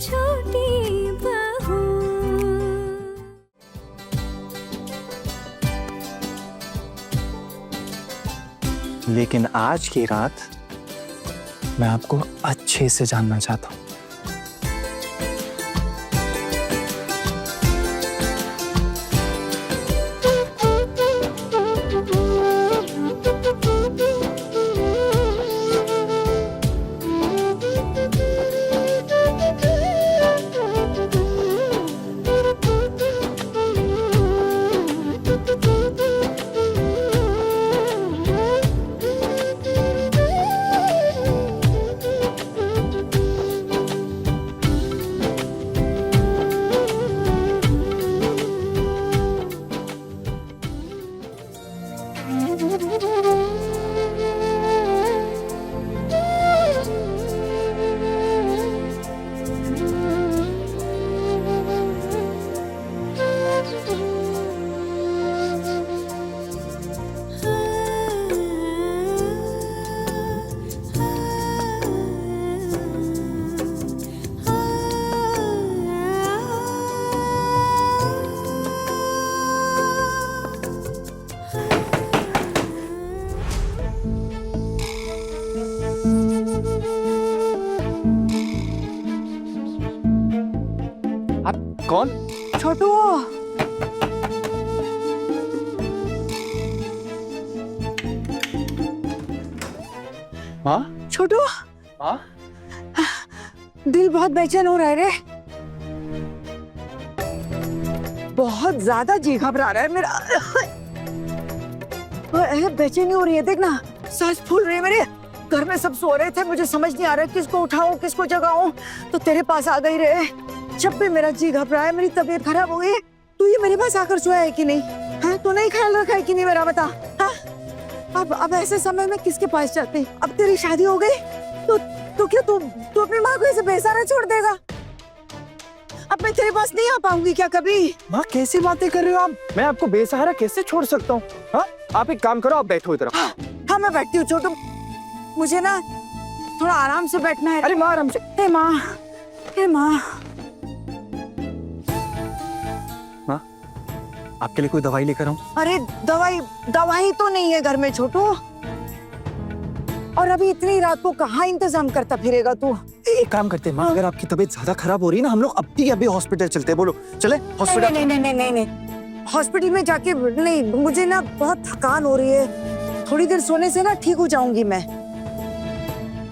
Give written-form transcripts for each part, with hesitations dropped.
छोटी बहू। लेकिन आज की रात मैं आपको अच्छे से जानना चाहता हूँ। कौन? छोटू, माँ? छोटू, माँ? दिल बहुत बेचैन हो रहा है रे। बहुत ज्यादा जी घबरा रहा है मेरा। बेचैनी हो रही है, देखना सांस फूल रही है मेरे। घर में सब सो रहे थे, मुझे समझ नहीं आ रहा किसको उठाऊं किसको जगाऊं, तो तेरे पास आ गई रे। जब भी मेरा जी घबराया, मेरी तबीयत खराब हो गई, तू ये मेरे पास आकर सोया है कि नहीं? हाँ, तू नहीं ख्याल रखा है कि नहीं मेरा, बता। हाँ, अब ऐसे समय में किसके पास जाते? अब तेरी शादी हो गई तो क्या तू अपनी माँ को ऐसे बेसहारा छोड़ देगा? अब मैं तेरे पास नहीं आ पाऊंगी क्या कभी? माँ कैसी बातें कर रहे हो आप? मैं आपको बेसहारा कैसे छोड़ सकता हूँ? हाँ, आप एक काम करो, आप बैठो इधर। हाँ, मैं बैठती हूँ छोटू, मुझे ना थोड़ा आराम से बैठना है। अरे माँ आराम से। हे माँ, हे माँ। माँ, आपके लिए कोई दवाई लेकर आऊं? अरे दवाई तो नहीं है घर में छोटू, और अभी इतनी रात को कहाँ इंतजाम करता फिरेगा तू? एक काम करते हैं माँ, अगर आपकी तबीयत ज्यादा खराब हो रही है ना, हम लोग अभी हॉस्पिटल चलते हैं। बोलो चले हॉस्पिटल? नहीं, हॉस्पिटल में जाके नहीं, मुझे ना बहुत थकान हो रही है। थोड़ी देर सोने से ना ठीक हो जाऊंगी मैं,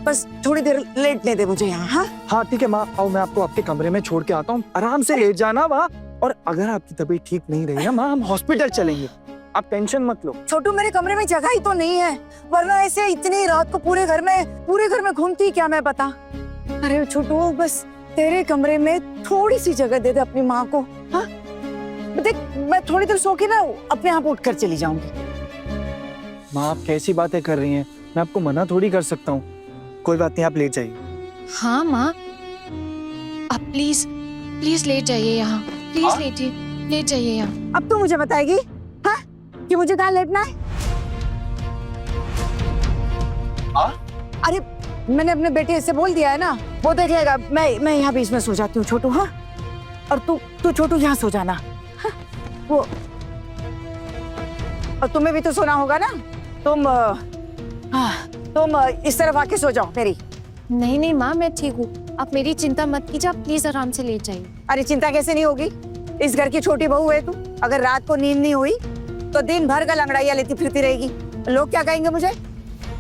बस थोड़ी देर लेटने दे मुझे यहाँ। हाँ हाँ ठीक है माँ, आओ मैं आपको आपके कमरे में छोड़ के आता हूँ, आराम से लेट जाना वहाँ। और अगर आपकी तबीयत ठीक नहीं रही ना माँ, हम हॉस्पिटल चलेंगे, आप टेंशन मत लो। छोटू, मेरे कमरे में जगह ही तो नहीं है, वरना ऐसे इतनी रात को पूरे घर में घूमती क्या मैं, बता। अरे छोटू, बस तेरे कमरे में थोड़ी सी जगह दे दे अपनी माँ को। हाँ देख, मैं थोड़ी देर सो के ना अपने आप उठकर चली जाऊंगी। माँ आप कैसी बातें कर रही हैं, मैं आपको मना थोड़ी कर सकता हूँ। कोई बात नहीं, आप लेट जाइए। हाँ माँ, आप प्लीज लेट जाइए यहाँ, प्लीज लेट जाइए यहाँ। अब तू मुझे बताएगी हाँ कि मुझे कहाँ लेटना है? अरे मैंने अपने बेटे से बोल दिया है ना, वो देख लेगा। मैं यहाँ बीच में सो जाती हूँ छोटू। हाँ, और तू छोटू यहाँ सो जाना। हाँ? वो और तुम्हें भी तो सोना होगा ना, तुम इस तरफ आके सो जाओ मेरी। नहीं माँ, मैं ठीक हूँ, आप मेरी चिंता मत कीजिए, आप प्लीज आराम से लेट जाइए। अरे चिंता कैसे नहीं होगी, इस घर की छोटी बहू है तू। अगर रात को नींद नहीं हुई तो दिन भर का लंगड़ाइयाँ लेती फिरती रहेगी, लोग क्या कहेंगे मुझे?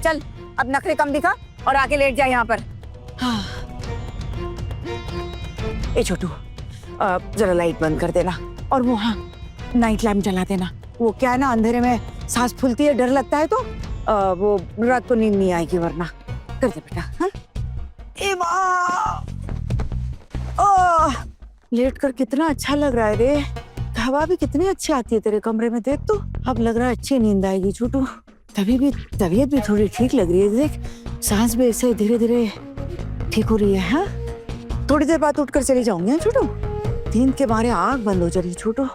चल अब नखरे कम दिखा और आके लेट जा यहाँ पर। हाँ। ए छोटू, जरा लाइट बंद कर देना, और वो हाँ नाइट लैम्प जला देना। वो क्या है ना, अंधेरे में सांस फूलती है, डर लगता है, तो वो रात को नींद नहीं आएगी वरना। कर दे बेटा। हाँ? ए माँ, लेट कर कितना अच्छा लग रहा है रे, हवा भी कितनी अच्छी आती है तेरे कमरे में, देख तो। अब लग रहा है अच्छी नींद आएगी छोटू। तबीयत भी थोड़ी ठीक लग रही है, देख सांस भी ऐसे धीरे धीरे ठीक हो रही है। हाँ, थोड़ी देर बाद उठकर चली जाऊंगी छोटू, नींद के मारे आंख बंद हो जा रही छोटू।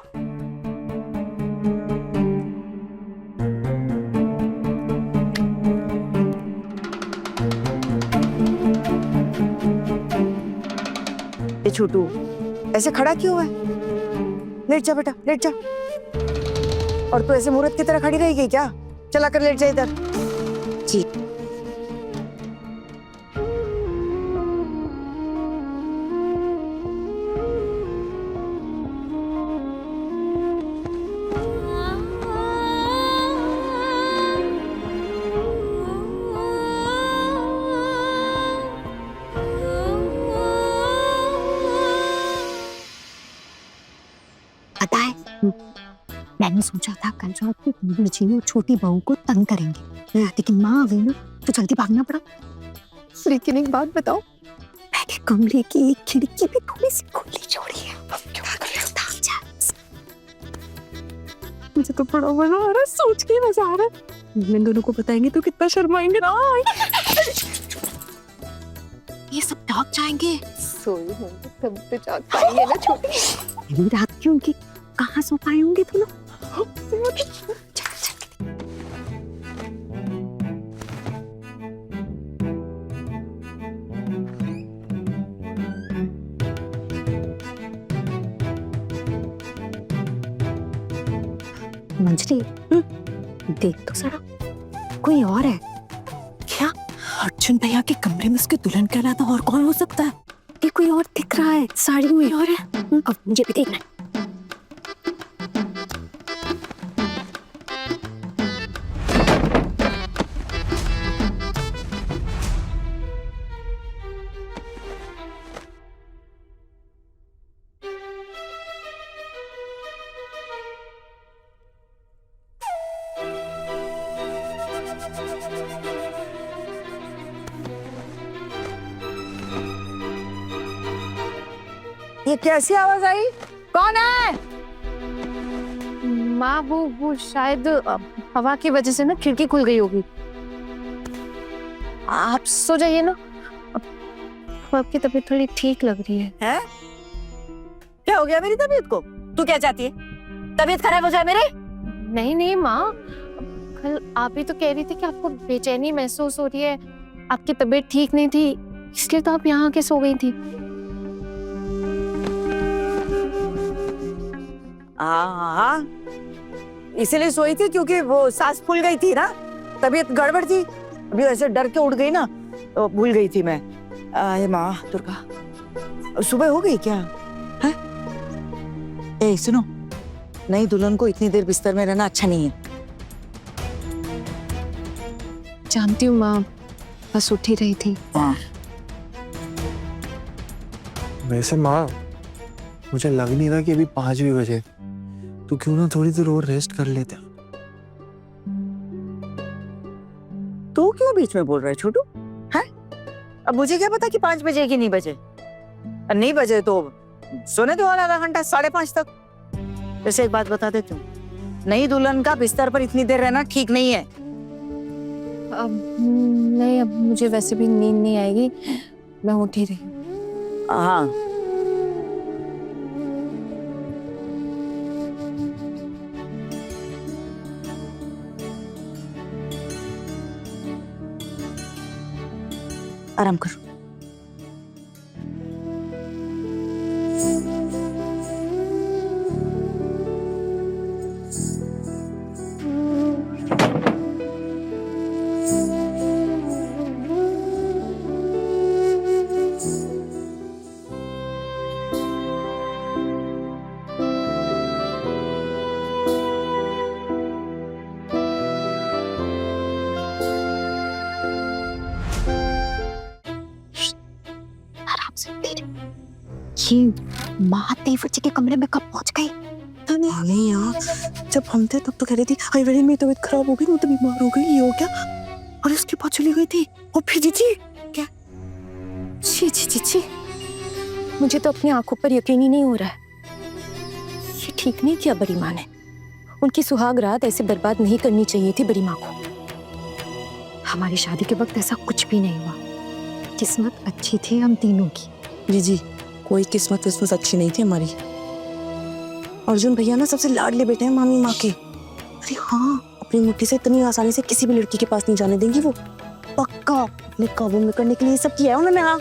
ये छोटू ऐसे खड़ा क्यों है? लेट जा बेटा, लेट जा। और तू ऐसे मूर्त की तरह खड़ी रहेगी क्या? चला कर लेट जा इधर। जी। पता है, मैंने सोचा था कल रात को कमल जी और छोटी बहू को तंग करेंगे, लेकिन माँ आ गई ना तो जल्दी भागना पड़ा। लेकिन एक बात बताओ, मैंने कमरे की एक खिड़की भी थोड़ी सी खुली छोड़ी है। मुझे तो बड़ा मजा आ रहा है, सोच के मजा आ रहा है। इन दोनों को बताएंगे तो कितना शर्माएंगे ना। ये सब जाग जाएंगे। सोई होंगे तब तो जाग पाएंगे ना छोटी। ये रात की उनकी कहाँ सो पाए होंगे तुम लोग? मंजरी, देख तो सरा, कोई और है क्या? अर्जुन भैया के कमरे में उसके दुल्हन का था, और कौन हो सकता है? ये कोई और दिख रहा है, साड़ी में और है। अब मुझे भी देखना है। ये कैसी आवाज आई? कौन है? माँ वो शायद हवा की वजह से ना खिड़की खुल गई होगी। आप सो जाइए ना, आपकी तबीयत थोड़ी ठीक लग रही है। हैं? क्या हो गया मेरी तबीयत को? तू क्या चाहती है? तबीयत खराब हो जाए मेरी? नहीं नहीं माँ, कल आप ही तो कह रही थी कि आपको बेचैनी महसूस हो रही है, आपकी तबीयत ठीक नहीं थी, इसलिए तो आप यहाँ आके सो गई थी। हाँ, इसीलिए सोई थी क्योंकि वो सांस फूल गई थी ना, तबीयत गड़बड़ थी। अभी ऐसे डर के उठ गई ना, तो भूल गई थी मैं। आए माँ दुर्गा, सुबह हो गई क्या? है? ए सुनो, नई दुल्हन को इतनी देर बिस्तर में रहना अच्छा नहीं है। जानती हूँ माँ, बस उठ ही रही थी। वैसे माँ, मुझे लग नहीं रहा कि अभी 5 भी बजे, तो क्यों ना थोड़ी देर और रेस्ट कर लेते। तू क्यों बीच में बोल रहा है छोटू? है? अब मुझे क्या पता कि 5 बजे कि नहीं बजे? नहीं बजे तो सोने दो और आधा घंटा, 5:30 तक। वैसे एक बात बता देती हूँ, नई दुल्हन का बिस्तर पर इतनी देर रहना ठीक नहीं है। नहीं, अब मुझे वैसे भी नींद नहीं आएगी, मैं उठ ही रही हूँ। हाँ, आराम करो। ये महादेव जी के कमरे में कब पहुंच गई? नहीं यार, जब हम थे तब तो कह रही थी हाय मेरी मेरी तबीयत खराब हो गई, मैं तो बीमार हो गई, ये हो गया, और उसके बाद चली गई थी। और फिर जी क्या? छी छी छी छी, मुझे तो अपनी आंखों पर यकीन ही नहीं हो रहा है। ये ठीक नहीं किया बड़ी माँ ने, उनकी सुहाग रात ऐसे बर्बाद नहीं करनी चाहिए थी बड़ी माँ को। हमारी शादी के वक्त ऐसा कुछ भी नहीं हुआ, किस्मत अच्छी थी हम तीनों की। जी कोई किस्मत अच्छी नहीं थी हमारी। अर्जुन भैया ना सबसे लाडले बेटे हैं मामी माँ के। अरे हाँ, अपनी मुट्ठी से इतनी आसानी से किसी भी लड़की के पास नहीं जाने देंगी वो। पक्का अपने काबू में करने के लिए सब किया है उन्होंने। हाँ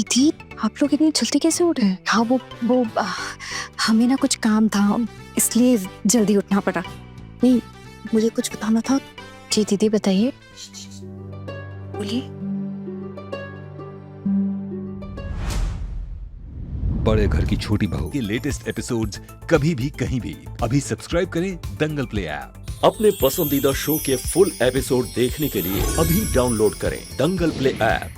दीदी आप लोग इतनी जल्दी कैसे उठ रहे? हाँ वो हमें ना कुछ काम था इसलिए जल्दी उठना पड़ा। नहीं, मुझे कुछ बताना था। जी दीदी बताइए। बोलिए। बड़े घर की छोटी बहू के लेटेस्ट एपिसोड्स कभी भी कहीं भी अभी सब्सक्राइब करें दंगल प्ले ऐप। अपने पसंदीदा शो के फुल एपिसोड देखने के लिए अभी डाउनलोड करें दंगल प्ले ऐप।